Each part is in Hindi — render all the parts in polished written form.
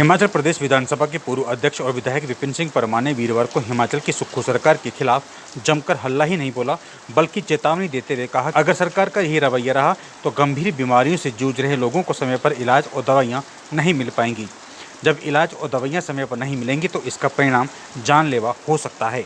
हिमाचल प्रदेश विधानसभा के पूर्व अध्यक्ष और विधायक विपिन सिंह परमार ने वीरवार को हिमाचल की सुक्खू सरकार के खिलाफ जमकर हल्ला ही नहीं बोला, बल्कि चेतावनी देते हुए कहा, अगर सरकार का यही रवैया रहा तो गंभीर बीमारियों से जूझ रहे लोगों को समय पर इलाज और दवाइयाँ नहीं मिल पाएंगी। जब इलाज और दवाइयाँ समय पर नहीं मिलेंगी तो इसका परिणाम जानलेवा हो सकता है।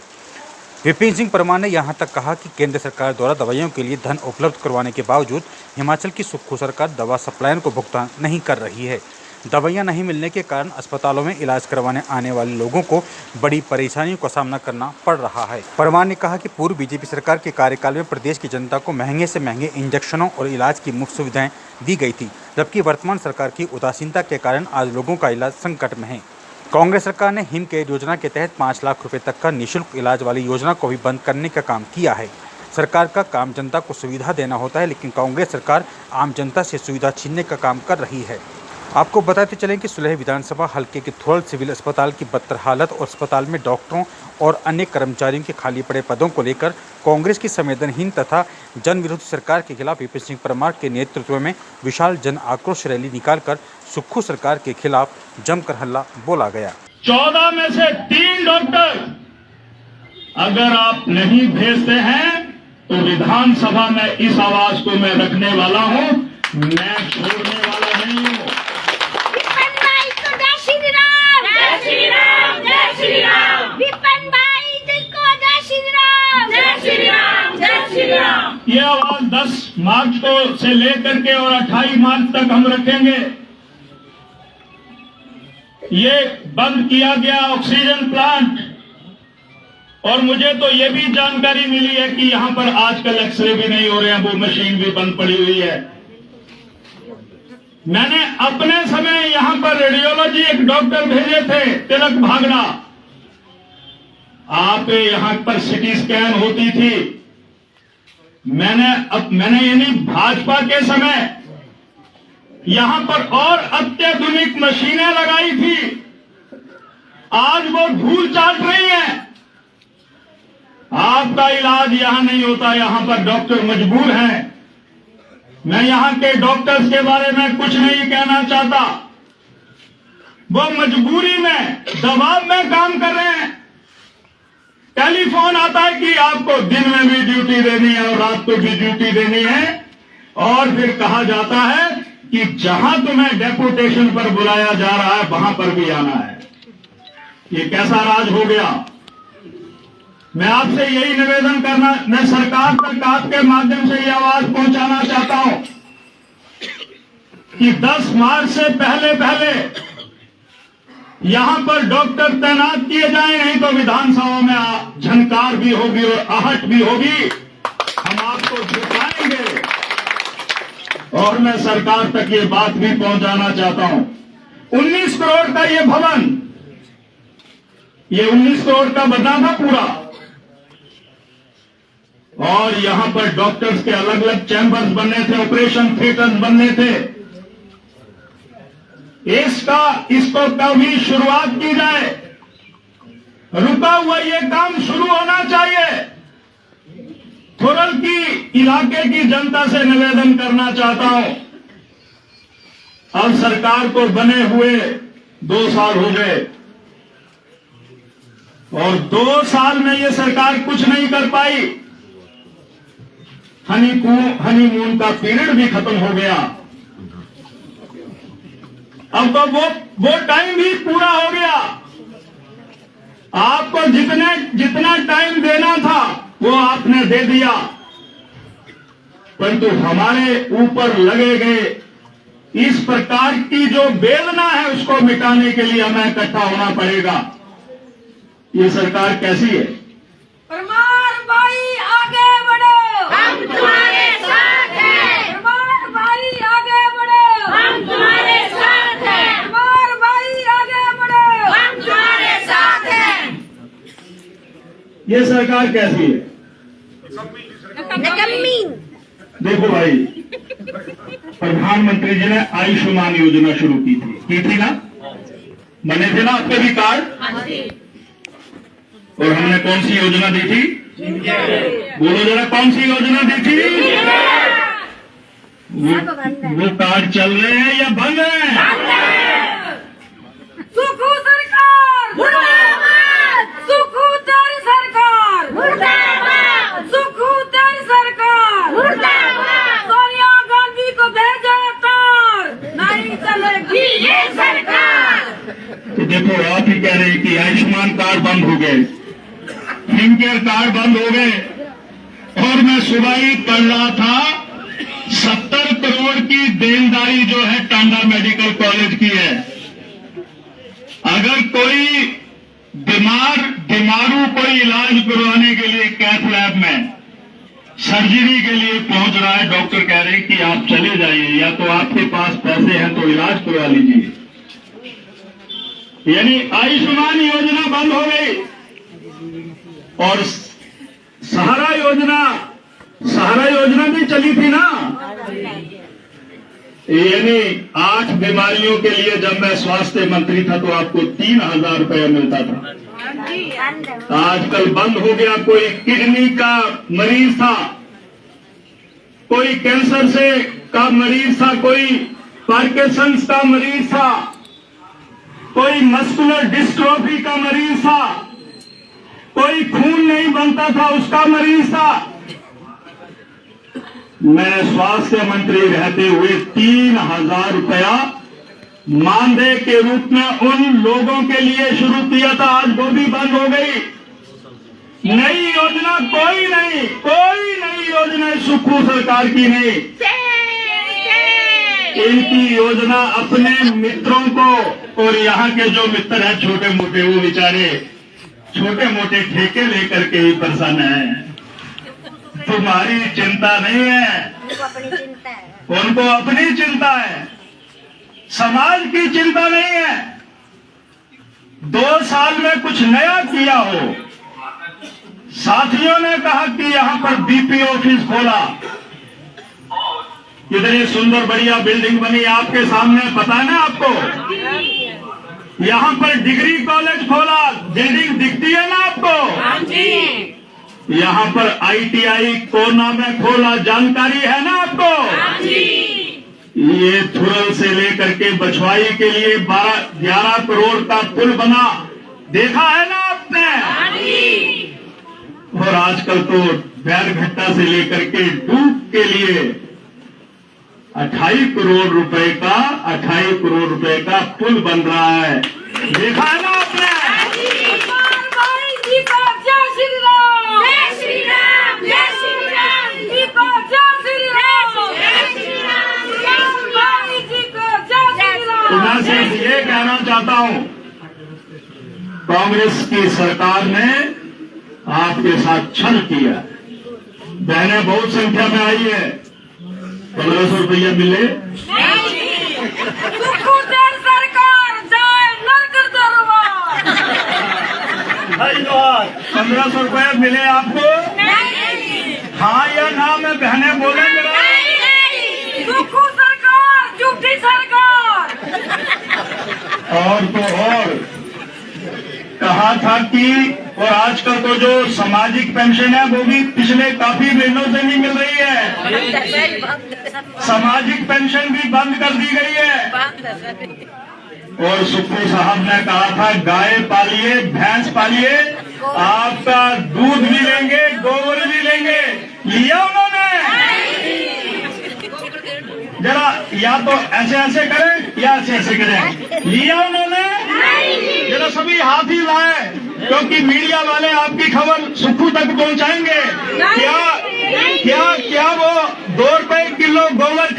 विपिन सिंह परमार ने यहाँ तक कहा कि केंद्र सरकार द्वारा दवाइयों के लिए धन उपलब्ध करवाने के बावजूद हिमाचल की सुक्खू सरकार दवा सप्लायर को भुगतान नहीं कर रही है। दवाइयाँ नहीं मिलने के कारण अस्पतालों में इलाज करवाने आने वाले लोगों को बड़ी परेशानियों का सामना करना पड़ रहा है। परमार ने कहा कि पूर्व बीजेपी सरकार के कार्यकाल में प्रदेश की जनता को महंगे से महंगे इंजेक्शनों और इलाज की मुफ्त सुविधाएं दी गई थी, जबकि वर्तमान सरकार की उदासीनता के कारण आज लोगों का इलाज संकट में है। कांग्रेस सरकार ने हिम केयर योजना के तहत 5 लाख रुपए तक का निःशुल्क इलाज वाली योजना को भी बंद करने का काम किया है। सरकार का काम जनता को सुविधा देना होता है, लेकिन कांग्रेस सरकार आम जनता से सुविधा छीनने का काम कर रही है। आपको बताते चलें कि सुलह विधानसभा हल्के के थोरल सिविल अस्पताल की बदतर हालत और अस्पताल में डॉक्टरों और अन्य कर्मचारियों के खाली पड़े पदों को लेकर कांग्रेस की संवेदनहीन तथा जन विरोधी सरकार के खिलाफ विपिन सिंह परमार के नेतृत्व में विशाल जन आक्रोश रैली निकालकर सुक्खू सरकार के खिलाफ जमकर हल्ला बोला गया। 14 में से 3 डॉक्टर अगर आप नहीं भेजते हैं तो विधानसभा में इस आवाज को मैं रखने वाला हूं, मैं छोड़ने वाला नहीं हूं। ये आवाज 10 मार्च को से लेकर के और 28 मार्च तक हम रखेंगे। ये बंद किया गया ऑक्सीजन प्लांट, और मुझे तो ये भी जानकारी मिली है कि यहां पर आजकल एक्सरे भी नहीं हो रहे हैं, वो मशीन भी बंद पड़ी हुई है। मैंने अपने समय यहां पर रेडियोलॉजी एक डॉक्टर भेजे थे, तिलक भागड़ा। आप यहां पर सिटी स्कैन होती थी। मैंने यानी भाजपा के समय यहां पर और अत्याधुनिक मशीनें लगाई थी, आज वो धूल चाट रही है। आपका इलाज यहां नहीं होता, यहां पर डॉक्टर मजबूर हैं। मैं यहां के डॉक्टर्स के बारे में कुछ नहीं कहना चाहता, वो मजबूरी में दबाव में काम कर रहे हैं। टेलीफोन आता है कि आपको दिन में भी ड्यूटी देनी है और रात को भी ड्यूटी देनी है, और फिर कहा जाता है कि जहां तुम्हें डेपुटेशन पर बुलाया जा रहा है वहां पर भी आना है। ये कैसा राज हो गया। मैं आपसे यही निवेदन करना, मैं सरकार तक आपके माध्यम से ये आवाज पहुंचाना चाहता हूं कि 10 मार्च से पहले यहां पर डॉक्टर तैनात किए जाएं, नहीं तो विधानसभा में झनकार भी होगी और आहट भी होगी। हम आपको झुकाएंगे। और मैं सरकार तक ये बात भी पहुंचाना चाहता हूं, 19 करोड़ का ये भवन, ये 19 करोड़ का बना था पूरा, और यहां पर डॉक्टर्स के अलग अलग चैम्बर्स बनने थे, ऑपरेशन थिएटर्स बनने थे। इसको कभी शुरुआत की जाए, रुका हुआ ये काम शुरू होना चाहिए। थोरल की इलाके की जनता से निवेदन करना चाहता हूं, अब सरकार को बने हुए 2 साल हो गए, और 2 साल में ये सरकार कुछ नहीं कर पाई। हनीमून का पीरियड भी खत्म हो गया, अब तो वो टाइम भी पूरा हो गया। आपको जितना टाइम देना था वो आपने दे दिया, परंतु हमारे ऊपर लगे गए इस प्रकार की जो वेदना है उसको मिटाने के लिए हमें इकट्ठा होना पड़ेगा। ये सरकार कैसी है? परमार भाई आगे बढ़ो, हम तुम्हारे साथ हैं। परमार भाई आगे बढ़ो, हम तुम्हारे साथ हैं। परमार भाई आगे बढ़ो, हम तुम्हारे साथ हैं। ये सरकार कैसी है? निकम्मी। देखो भाई, प्रधानमंत्री जी ने आयुष्मान योजना शुरू की थी ना? बने थे ना आपके भी कार्ड? और हमने कौन सी योजना दी थी? बोलो जरा, कौन सी योजना दी थी? वो कार्ड चल रहे हैं या बंद हैं? चुके, हिमकेयर कार्ड बंद हो गए। और मैं सुबह ही पढ़ रहा था 70 करोड़ की देनदारी जो है टांडा मेडिकल कॉलेज की है। अगर कोई बीमारू कोई इलाज करवाने के लिए कैथ लैब में सर्जरी के लिए पहुंच रहा है, डॉक्टर कह रहे हैं कि आप चले जाइए, या तो आपके पास पैसे हैं तो इलाज करवा लीजिए। यानी आयुष्मान योजना बंद हो गई और सहारा योजना भी चली थी ना। यानी 8 बीमारियों के लिए जब मैं स्वास्थ्य मंत्री था तो आपको 3,000 रुपया मिलता था। आजकल बंद हो गया। कोई किडनी का मरीज था, कोई कैंसर से का मरीज था, कोई पार्किंसंस का मरीज था, कोई मस्कुलर डिस्ट्रोफी का मरीज था, कोई खून नहीं बनता था उसका मरीज था। मैं स्वास्थ्य मंत्री रहते हुए 3,000 रुपया मानदेय के रूप में उन लोगों के लिए शुरू किया था। आज वो भी बंद हो गई। नई योजना कोई नई योजना सुक्खू सरकार की नहीं। इनकी योजना अपने मित्रों को, और यहाँ के जो मित्र हैं छोटे मोटे, वो बेचारे छोटे मोटे ठेके लेकर के ही परेशान हैं। तुम्हारी चिंता नहीं है, उनको अपनी चिंता है, समाज की चिंता नहीं है। 2 साल में कुछ नया किया हो। साथियों ने कहा कि यहां पर बीपीओ ऑफिस खोला, कितनी सुंदर बढ़िया बिल्डिंग बनी आपके सामने, पता है ना आपको। यहां पर डिग्री कॉलेज खोला, बिल्डिंग दिखती है ना आपको। यहाँ पर ITI कोना में खोला, जानकारी है ना आपको। ये थुरल से लेकर के बछवाई के लिए 11 करोड़ का पुल बना, देखा है ना आपने। और आजकल तो बैरघट्टा से लेकर के डूब के लिए 28 करोड़ रुपए का पुल बन रहा है, देखा है ना आपने। तो मैं सिर्फ ये कहना चाहता हूं, कांग्रेस की सरकार ने आपके साथ छल किया। बहनें बहुत संख्या में आई है, 1500 रुपया मिले। सरकार 1500 रुपया मिले आपको? हाँ या ना में बहनें बोले जरा। झूठी सरकार। और तो और कहा था कि, और आजकल तो जो सामाजिक पेंशन है वो भी पिछले काफी महीनों से नहीं मिल रही है। सामाजिक पेंशन भी बंद कर दी गई है। और सुक्खू साहब ने कहा था गाय पालिए, भैंस पालिए, आपका दूध भी लेंगे, गोबर भी लेंगे। लिया उन्होंने? जरा या तो ऐसे ऐसे करें या ऐसे ऐसे करें। लिया उन्होंने? जरा सभी हाथ ही लाए, क्योंकि मीडिया वाले आपकी खबर सुक्खू तक पहुंचाएंगे। क्या वो 2 रुपए किलो गोबर